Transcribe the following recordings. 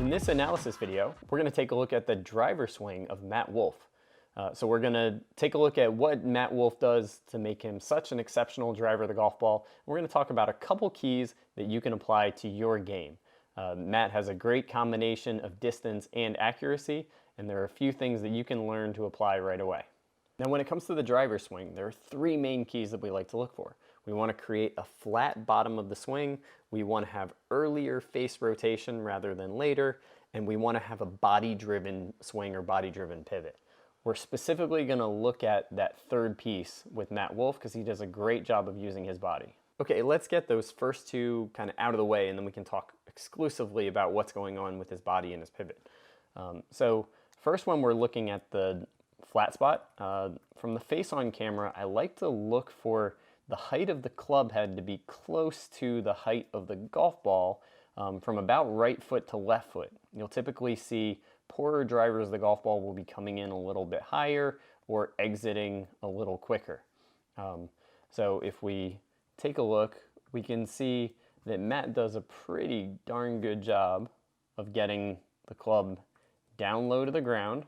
In this analysis video, we're going to take a look at the driver swing of Matt Wolff. So we're going to take a look at what Matt Wolff does to make him such an exceptional driver of the golf ball. We're going to talk about a couple keys that you can apply to your game. Matt has a great combination of distance and accuracy, and there are a few things that you can learn to apply right away. Now, when it comes to the driver swing, there are three main keys that we like to look for. We want to create a flat bottom of the swing, we want to have earlier face rotation rather than later, and we want to have a body-driven swing or body-driven pivot. We're specifically going to look at that third piece with Matt Wolff because he does a great job of using his body. Okay, let's get those first two kind of out of the way, and then we can talk exclusively about what's going on with his body and his pivot. So first one, we're looking at the flat spot. From the face on camera, I like to look for the height of the club head to be close to the height of the golf ball from about right foot to left foot. You'll typically see poorer drivers of the golf ball will be coming in a little bit higher or exiting a little quicker. So if we take a look, we can see that Matt does a pretty darn good job of getting the club down low to the ground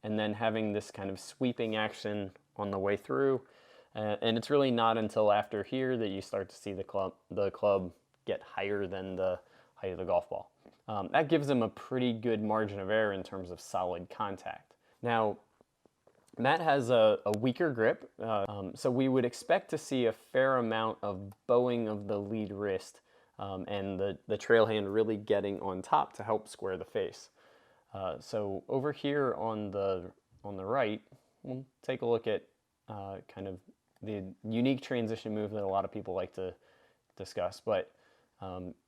and then having this kind of sweeping action on the way through. And it's really not until after here that you start to see the club get higher than the height of the golf ball. That gives him a pretty good margin of error in terms of solid contact. Now, Matt has a weaker grip, so we would expect to see a fair amount of bowing of the lead wrist and the trail hand really getting on top to help square the face. So over here on the right, we'll take a look at kind of the unique transition move that a lot of people like to discuss. But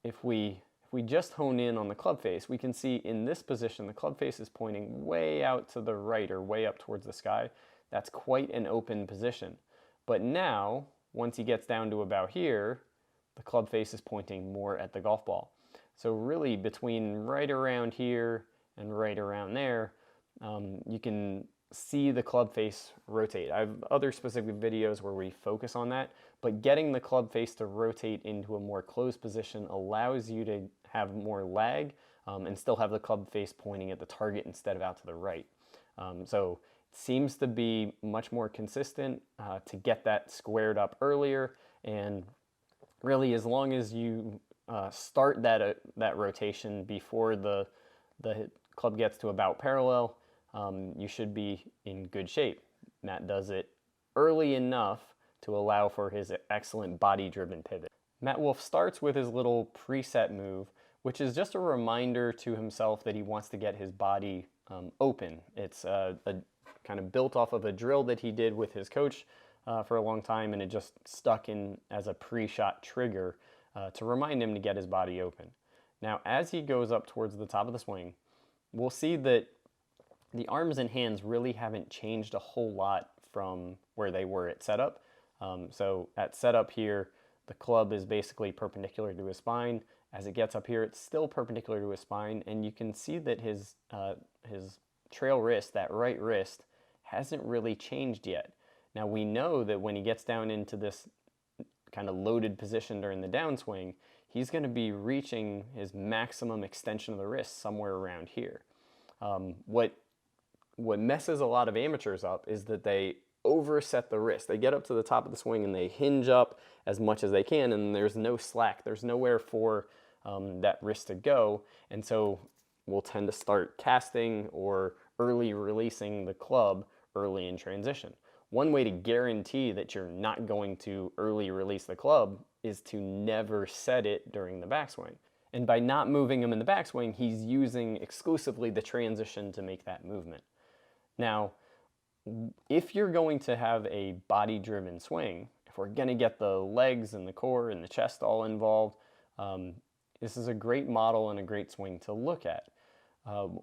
if we just hone in on the club face, we can see in this position the club face is pointing way out to the right or way up towards the sky. That's quite an open position. But now, once he gets down to about here, the club face is pointing more at the golf ball. So really between right around here and right around there, you can see the club face rotate. I have other specific videos where we focus on that, but getting the club face to rotate into a more closed position allows you to have more lag and still have the club face pointing at the target instead of out to the right. So it seems to be much more consistent to get that squared up earlier, and really as long as you start that rotation before the club gets to about parallel, you should be in good shape. Matt does it early enough to allow for his excellent body-driven pivot. Matt Wolff starts with his little preset move, which is just a reminder to himself that he wants to get his body open. It's kind of built off of a drill that he did with his coach for a long time, and it just stuck in as a pre-shot trigger to remind him to get his body open. Now, as he goes up towards the top of the swing, we'll see that the arms and hands really haven't changed a whole lot from where they were at setup. So at setup here, the club is basically perpendicular to his spine. As it gets up here, it's still perpendicular to his spine, and you can see that his trail wrist, that right wrist, hasn't really changed yet. Now we know that when he gets down into this kind of loaded position during the downswing, he's going to be reaching his maximum extension of the wrist somewhere around here. What messes a lot of amateurs up is that they overset the wrist. They get up to the top of the swing and they hinge up as much as they can, and there's no slack. There's nowhere for that wrist to go, and so we'll tend to start casting or early releasing the club early in transition. One way to guarantee that you're not going to early release the club is to never set it during the backswing. And by not moving him in the backswing, he's using exclusively the transition to make that movement. Now, if you're going to have a body-driven swing, if we're going to get the legs and the core and the chest all involved, this is a great model and a great swing to look at.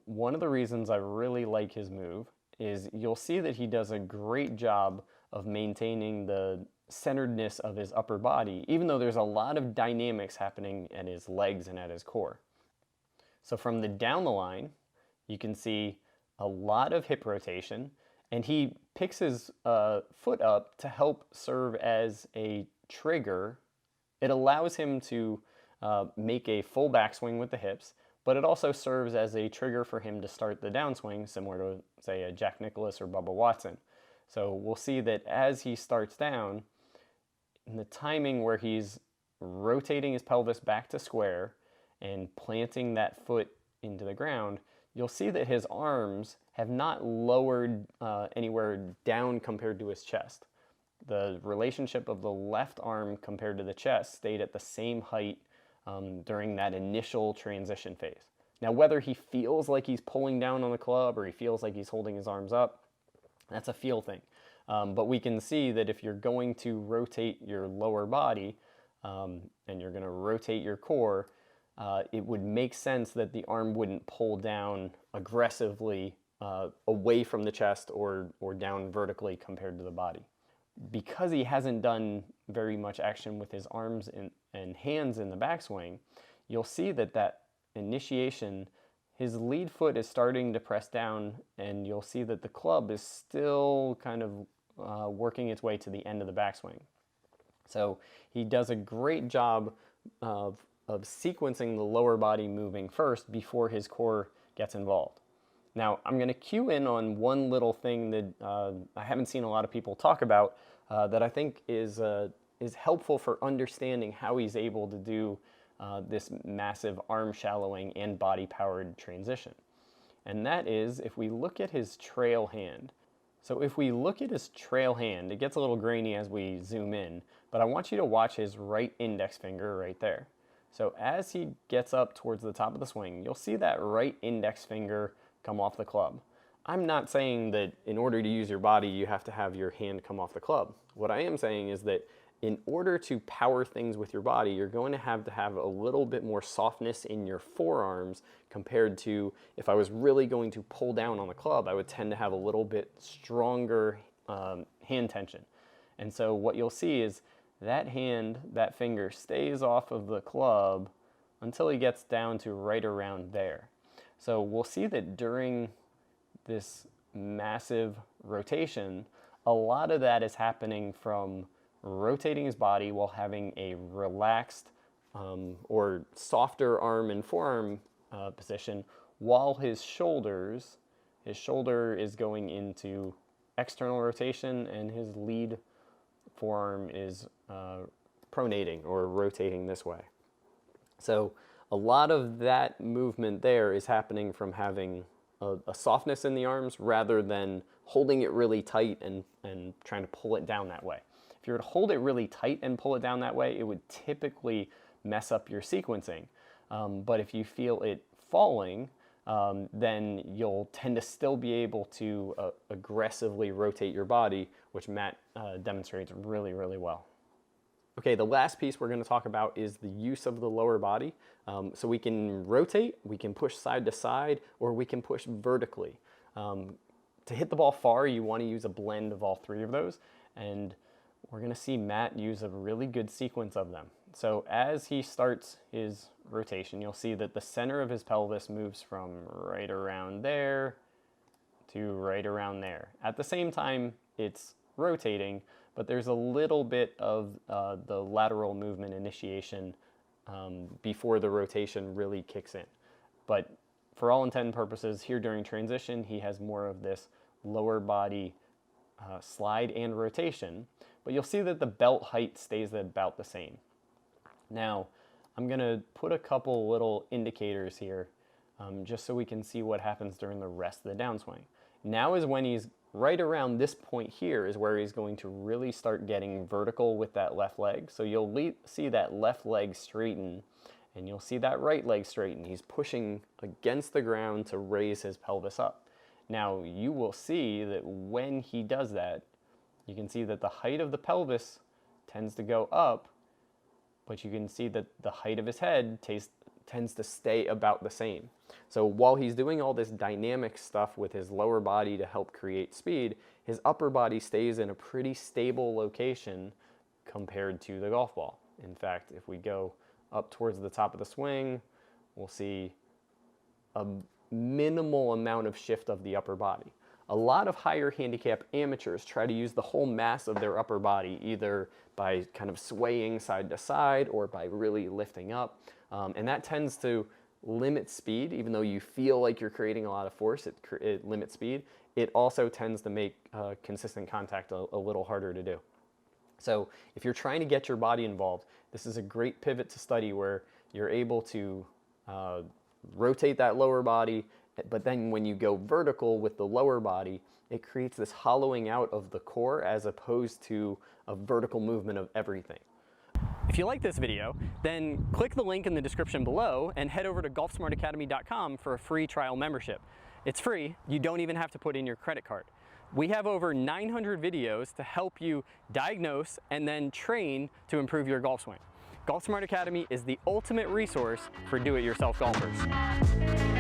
One of the reasons I really like his move is you'll see that he does a great job of maintaining the centeredness of his upper body, even though there's a lot of dynamics happening at his legs and at his core. So from the down the line, you can see a lot of hip rotation, and he picks his foot up to help serve as a trigger. It allows him to make a full backswing with the hips, but it also serves as a trigger for him to start the downswing, similar to, say, a Jack Nicklaus or Bubba Watson. So we'll see that as he starts down, in the timing where he's rotating his pelvis back to square and planting that foot into the ground, you'll see that his arms have not lowered anywhere down compared to his chest. The relationship of the left arm compared to the chest stayed at the same height during that initial transition phase. Now, whether he feels like he's pulling down on the club or he feels like he's holding his arms up, that's a feel thing. But we can see that if you're going to rotate your lower body and you're going to rotate your core, it would make sense that the arm wouldn't pull down aggressively away from the chest or down vertically compared to the body. Because he hasn't done very much action with his arms and hands in the backswing, you'll see that initiation, his lead foot is starting to press down, and you'll see that the club is still kind of working its way to the end of the backswing. So he does a great job of sequencing the lower body moving first before his core gets involved. Now, I'm going to cue in on one little thing that I haven't seen a lot of people talk about that I think is helpful for understanding how he's able to do this massive arm shallowing and body powered transition. And that is if we look at his trail hand. So if we look at his trail hand, it gets a little grainy as we zoom in, but I want you to watch his right index finger right there. So as he gets up towards the top of the swing, you'll see that right index finger come off the club. I'm not saying that in order to use your body, you have to have your hand come off the club. What I am saying is that in order to power things with your body, you're going to have a little bit more softness in your forearms compared to if I was really going to pull down on the club, I would tend to have a little bit stronger hand tension. And so what you'll see is that finger stays off of the club until he gets down to right around there. So we'll see that during this massive rotation, a lot of that is happening from rotating his body while having a relaxed or softer arm and forearm position, while his shoulder is going into external rotation and his lead forearm is pronating or rotating this way. So a lot of that movement there is happening from having a softness in the arms rather than holding it really tight and trying to pull it down that way. If you were to hold it really tight and pull it down that way, it would typically mess up your sequencing. But if you feel it falling, then you'll tend to still be able to aggressively rotate your body, which Matt demonstrates really, really well. Okay, the last piece we're going to talk about is the use of the lower body. So we can rotate, we can push side to side, or we can push vertically. To hit the ball far, you want to use a blend of all three of those, and we're going to see Matt use a really good sequence of them. So as he starts his rotation, you'll see that the center of his pelvis moves from right around there to right around there. At the same time, it's rotating, but there's a little bit of the lateral movement initiation before the rotation really kicks in. But for all intent and purposes, here during transition, he has more of this lower body slide and rotation, but you'll see that the belt height stays about the same. Now, I'm going to put a couple little indicators here just so we can see what happens during the rest of the downswing. Now is when he's right around this point here is where he's going to really start getting vertical with that left leg. So you'll see that left leg straighten and you'll see that right leg straighten. He's pushing against the ground to raise his pelvis up. Now you will see that when he does that, you can see that the height of the pelvis tends to go up, but you can see that the height of his head tends to stay about the same. So while he's doing all this dynamic stuff with his lower body to help create speed, his upper body stays in a pretty stable location compared to the golf ball. In fact, if we go up towards the top of the swing, we'll see a minimal amount of shift of the upper body. A lot of higher handicap amateurs try to use the whole mass of their upper body, either by kind of swaying side to side or by really lifting up. And that tends to limits speed. Even though you feel like you're creating a lot of force, it limits speed. It also tends to make consistent contact a little harder to do. So if you're trying to get your body involved, this is a great pivot to study where you're able to rotate that lower body, but then when you go vertical with the lower body, it creates this hollowing out of the core as opposed to a vertical movement of everything. If you like this video, then click the link in the description below and head over to golfsmartacademy.com for a free trial membership. It's free, you don't even have to put in your credit card. We have over 900 videos to help you diagnose and then train to improve your golf swing. Golf Smart Academy is the ultimate resource for do-it-yourself golfers.